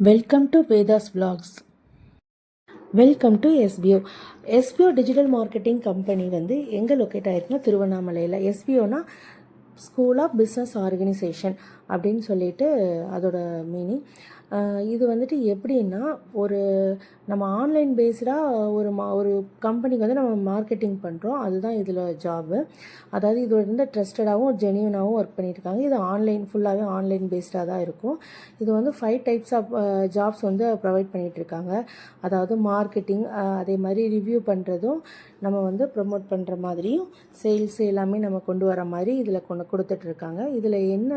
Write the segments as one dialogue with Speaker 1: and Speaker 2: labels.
Speaker 1: Welcome to Vedas vlogs. Welcome to SPO digital marketing company வந்து எங்கே locate ஆகிருக்குன்னா திருவண்ணாமலையில். எஸ்பிஓனா school of business organisation அப்படின்னு சொல்லிட்டு அதோட மீனிங். இது வந்துட்டு எப்படின்னா நம்ம ஆன்லைன் பேஸ்டாக ஒரு கம்பெனிக்கு வந்து நம்ம மார்க்கெட்டிங் பண்ணுறோம். அதுதான் இதில் ஜாபு. அதாவது இது வந்து ட்ரஸ்டடாகவும் ஜென்யூனாகவும் ஒர்க் பண்ணியிருக்காங்க. இது ஃபுல்லாகவே ஆன்லைன் பேஸ்டாக தான் இருக்கும். இது வந்து 5 டைப்ஸ் ஆஃப் ஜாப்ஸ் வந்து ப்ரொவைட் பண்ணிகிட்ருக்காங்க. அதாவது மார்க்கெட்டிங், அதே மாதிரி ரிவ்யூ பண்ணுறதும், நம்ம வந்து ப்ரொமோட் பண்ணுற மாதிரியும், சேல்ஸ் எல்லாமே நம்ம கொண்டு வர மாதிரி இதில் கொடுத்துட்ருக்காங்க. இதில் என்ன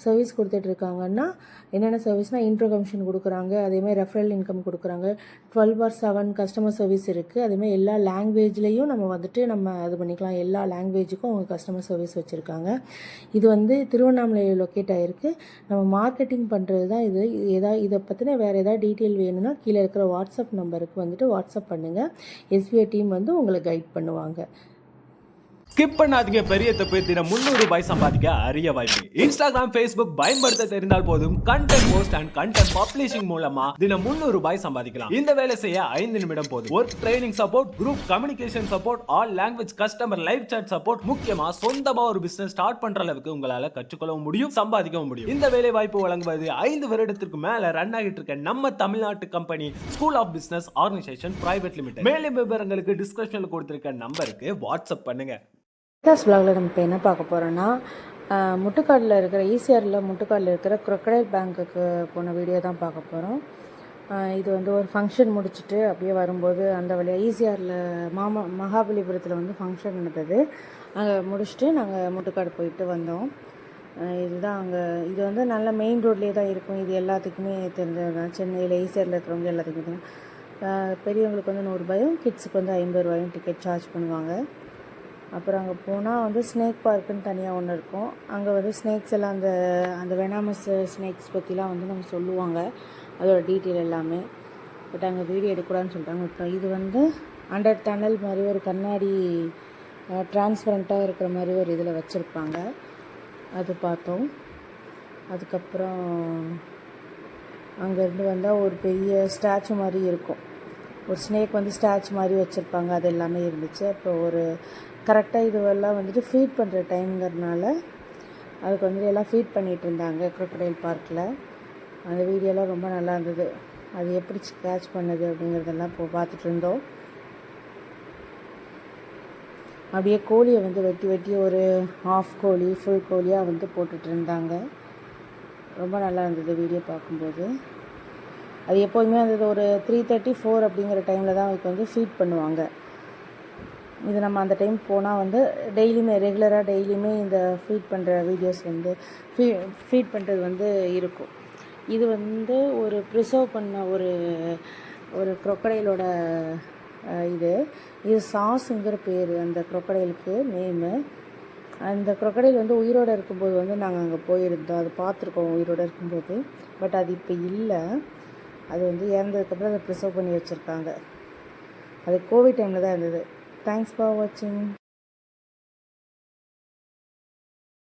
Speaker 1: சர்வீஸ் கொடுத்துட்ருக்காங்கன்னா, என்னென்ன சர்வீஸ்னால் இன்ட்ரோ கமிஷன் கொடுக்குறாங்க, அதேமாதிரி ரெஃபரல் இன்கம் கொடுக்குறாங்க. 12/7 கஸ்டமர் சர்வீஸ் இருக்குது. அதேமாதிரி எல்லா லாங்குவேஜ்லேயும் நம்ம இது பண்ணிக்கலாம். எல்லா லாங்குவேஜுக்கும் அவங்க கஸ்டமர் சர்வீஸ் வச்சுருக்காங்க. இது வந்து திருவண்ணாமலையில் லொக்கேட் ஆகிருக்கு. நம்ம மார்க்கெட்டிங் பண்ணுறது தான் இது. இதை பற்றின வேறு ஏதாவது டீட்டெயில் வேணும்னா கீழே இருக்கிற வாட்ஸ்அப் நம்பருக்கு வந்துட்டு வாட்ஸ்அப் பண்ணுங்கள். எஸ்பிஐ டீம் வந்து உங்களை கைட் பண்ணுவாங்க.
Speaker 2: ஸ்கிப் பண்ணாதீங்க. பெரிய தப்பு. தினம் 300 ரூபாய் சம்பாதிக்க அரிய வாய்ப்பு. இன்ஸ்டாகிராம், ஃபேஸ்புக் பயன்படுத்த தெரிந்தால் போதும். Content post and content publishing மூலமா தினம் 300 ரூபாய் சம்பாதிக்கலாம். இந்த வேலை செய்ய 5 நிமிடம் போதும். Work training support, group communication support, all language customer live chat support. முக்கியமா சொந்தமா ஒரு பிசினஸ் ஸ்டார்ட் பண்ற அளவுக்கு உங்களால கற்றுக்கொள்ளவும் முடியும், சம்பாதிக்கவும் முடியும். இந்த வேலை வாய்ப்பு வழங்குவது 5 வருடத்திற்கு மேல ரன் ஆகிட்டு இருக்க நம்ம தமிழ்நாட்டு company school of business organisation private limited. மேலும் விவரங்களுக்கு டிஸ்கிரிப்ஷன்ல கொடுத்திருக்க நம்பருக்கு வாட்ஸ்அப் பண்ணுங்க.
Speaker 1: வேதாஸ் vlogல நம்ம இப்போ என்ன பார்க்க போகிறோன்னா, முட்டுக்காடில் இருக்கிற முட்டுக்காடில் இருக்கிற crocodile பேங்க்குக்கு போன வீடியோ தான் பார்க்க போகிறோம். இது வந்து ஒரு ஃபங்க்ஷன் முடிச்சுட்டு அப்படியே வரும்போது அந்த வழியாக ஈசிஆரில் மகாபலிபுரத்தில் வந்து ஃபங்க்ஷன் நடந்தது. அங்கே முடிச்சுட்டு நாங்கள் முட்டுக்காடு போயிட்டு வந்தோம். இது வந்து நல்ல மெயின் ரோட்லேயே தான் இருக்கும். இது எல்லாத்துக்குமே தெரிஞ்சது தான். சென்னையில் ஈசிஆரில் இருக்கிறவங்க எல்லாத்துக்குமே பெரியவங்களுக்கு வந்து 100 ரூபாயும், கிட்ஸுக்கு வந்து 50 ரூபாயும் டிக்கெட் சார்ஜ் பண்ணுவாங்க. அப்புறம் அங்கே போனால் வந்து ஸ்னேக் பார்க்குன்னு தனியாக ஒன்று இருக்கும். அங்கே வந்து ஸ்னேக்ஸ் எல்லாம் அந்த வெனாமஸ் ஸ்னேக்ஸ் பற்றிலாம் வந்து நம்ம சொல்லுவாங்க, அதோட டீட்டெயில் எல்லாமே. பட் அங்கே வீடியோ எடுக்கூடாதுன்னு சொல்லிட்டாங்க. இது வந்து அண்டர் டனல் மாதிரி ஒரு கண்ணாடி டிரான்ஸ்பரண்ட்டாக இருக்கிற மாதிரி ஒரு இதில் வச்சுருப்பாங்க. அது பார்த்தோம். அதுக்கப்புறம் அங்கேருந்து வந்தால் ஒரு பெரிய ஸ்டாச்சு மாதிரி இருக்கும். ஒரு ஸ்னேக் வந்து ஸ்டாச்சு மாதிரி வச்சுருப்பாங்க. அது எல்லாமே இருந்துச்சு. அப்புறம் கரெக்டாக இதுவெல்லாம் வந்துட்டு ஃபீட் பண்ணுற டைம்ங்கிறதுனால அதுக்கு வந்து எல்லாம் ஃபீட் பண்ணிகிட்டு இருந்தாங்க crocodile பார்க்கில். அந்த வீடியோலாம் ரொம்ப நல்லா இருந்தது. அது எப்படி கேட்ச் பண்ணுது அப்படிங்கிறதெல்லாம் பார்த்துட்டு இருந்தோம். அப்படியே கோழியை வந்து வெட்டி ஒரு ஹாஃப் கோழி, ஃபுல் கோழியாக வந்து போட்டுட்டு இருந்தாங்க. ரொம்ப நல்லா இருந்தது வீடியோ பார்க்கும்போது. அது எப்போதுமே அந்த ஒரு 3:34 அப்படிங்கிற டைமில் தான் அதுக்கு வந்து ஃபீட் பண்ணுவாங்க. இது நம்ம அந்த டைம் போனால் வந்து ரெகுலராக டெய்லியுமே இந்த ஃபீட் பண்ணுற வீடியோஸ் வந்து ஃபீட் பண்ணுறது வந்து இருக்கும். இது வந்து ஒரு ப்ரிசர்வ் பண்ண ஒரு crocodileோட இது சாஸுங்கிற பேர் அந்த crocodileக்கு நேமு. அந்த crocodile வந்து உயிரோடு இருக்கும்போது வந்து நாங்கள் அங்கே போயிருந்தோம். அது பார்த்துருக்கோம் உயிரோடு இருக்கும்போது. பட் அது இப்போ இல்லை. அது வந்து இறந்ததுக்கப்புறம் அதை ப்ரிசர்வ் பண்ணி வச்சுருக்காங்க. அது கோவிட் டைமில் தான் இருந்தது. Thanks for watching.